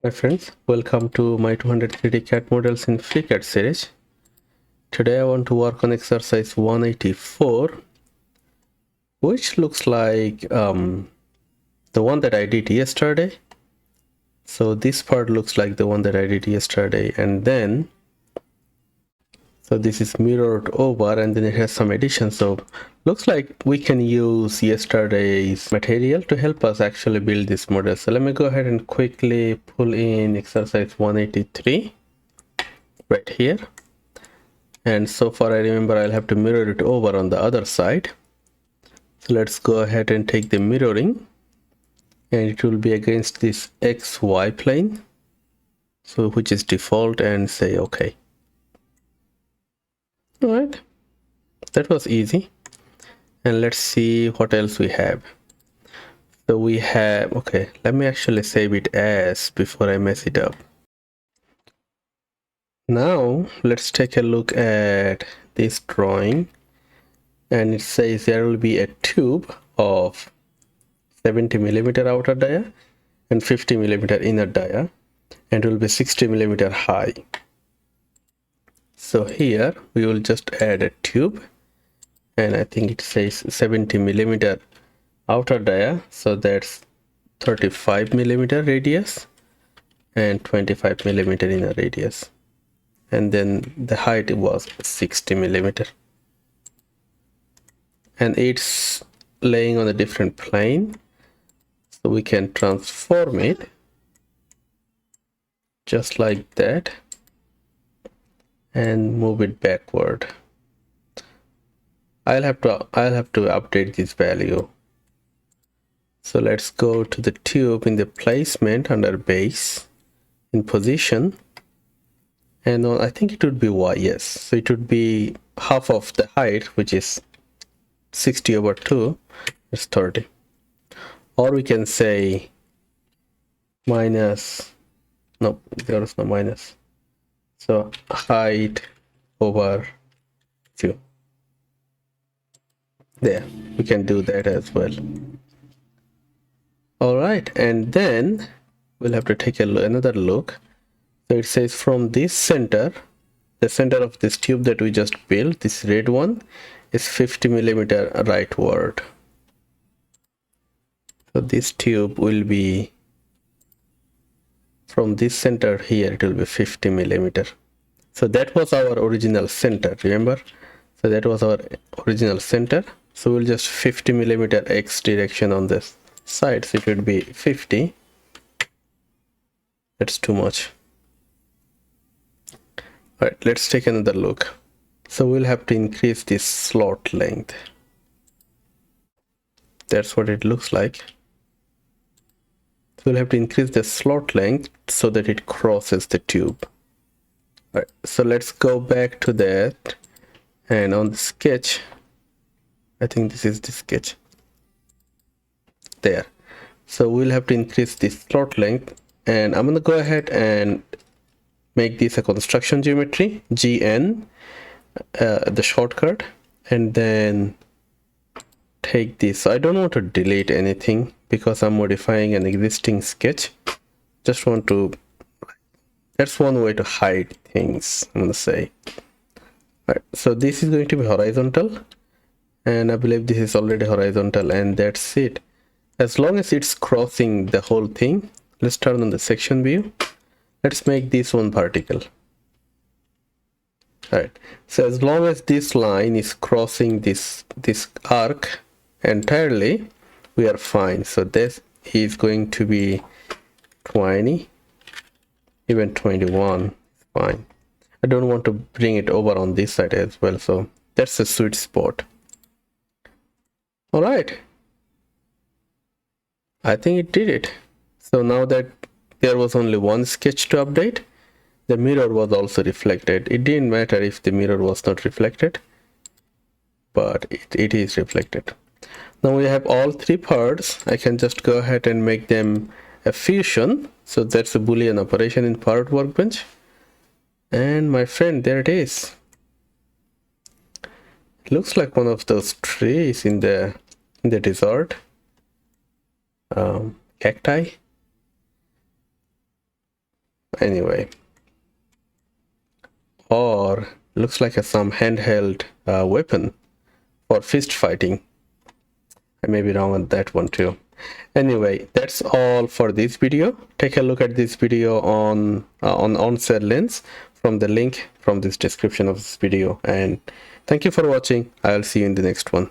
Hi friends, welcome to my 203D CAD models in FreeCAD series. Today I want to work on exercise 184, which looks like the one that I did yesterday. So this part looks like the one that I did yesterday, and then so this is mirrored over and then it has some addition. So looks like we can use yesterday's material to help us actually build this model. So let me go ahead and quickly pull in exercise 183 right here. And so far I remember I'll have to mirror it over on the other side. So let's go ahead and take the mirroring, and it will be against this XY plane, so which is default, and say okay. All right, that was easy. And let's see what else we have. So we have, okay, let me actually save it as before I mess it up. Now let's take a look at this drawing, and it says there will be a tube of 70mm outer dia and 50mm inner dia, and it will be 60mm high. So here we will just add a tube, and I think it says 70mm outer dia, so that's 35mm radius and 25mm inner radius, and then the height was 60mm, and it's laying on a different plane, so we can transform it just like that and move it backward. I'll have to update this value. So let's go to the tube in the placement under base in position, and I think it would be Y. Yes, so it would be half of the height, which is 60/2 is 30, or we can say minus, no, there is no minus, so height over 2. There, we can do that as well. All right, and then we'll have to take another look. So it says from this center, the center of this tube that we just built, this red one, is 50mm rightward. So this tube will be from this center here, it will be 50mm. So that was our original center, remember? So that was our original center. So we'll just 50mm X direction on this side, so it would be 50. That's too much. All right, let's take another look. So we'll have to increase this slot length. That's what it looks like. So we'll have to increase the slot length so that it crosses the tube. All right, so let's go back to that, and on the sketch, I think this is the sketch there. So we'll have to increase the slot length, and I'm going to go ahead and make this a construction geometry, GN, the shortcut, and then take this. I don't want to delete anything because I'm modifying an existing sketch. Just want to, that's one way to hide things, I'm gonna say. All right, so this is going to be horizontal, and I believe this is already horizontal, and that's it. As long as it's crossing the whole thing, let's turn on the section view. Let's make this one vertical. All right, so as long as this line is crossing this arc entirely, we are fine. So this is going to be 20, even 21, fine. I don't want to bring it over on this side as well, so that's a sweet spot. All right, I think it did it. So now that there was only one sketch to update, the mirror was also reflected. It didn't matter if the mirror was not reflected, but it is reflected. Now we have all three parts. I can just go ahead and make them a fusion. So that's a Boolean operation in part workbench. And my friend, there it is. It looks like one of those trees in the desert. Cacti. anyway, or looks like some handheld weapon for fist fighting. I may be wrong on that one too. Anyway, that's all for this video. Take a look at this video on on-set lens from the link from this description of this video, and thank you for watching. I'll see you in the next one.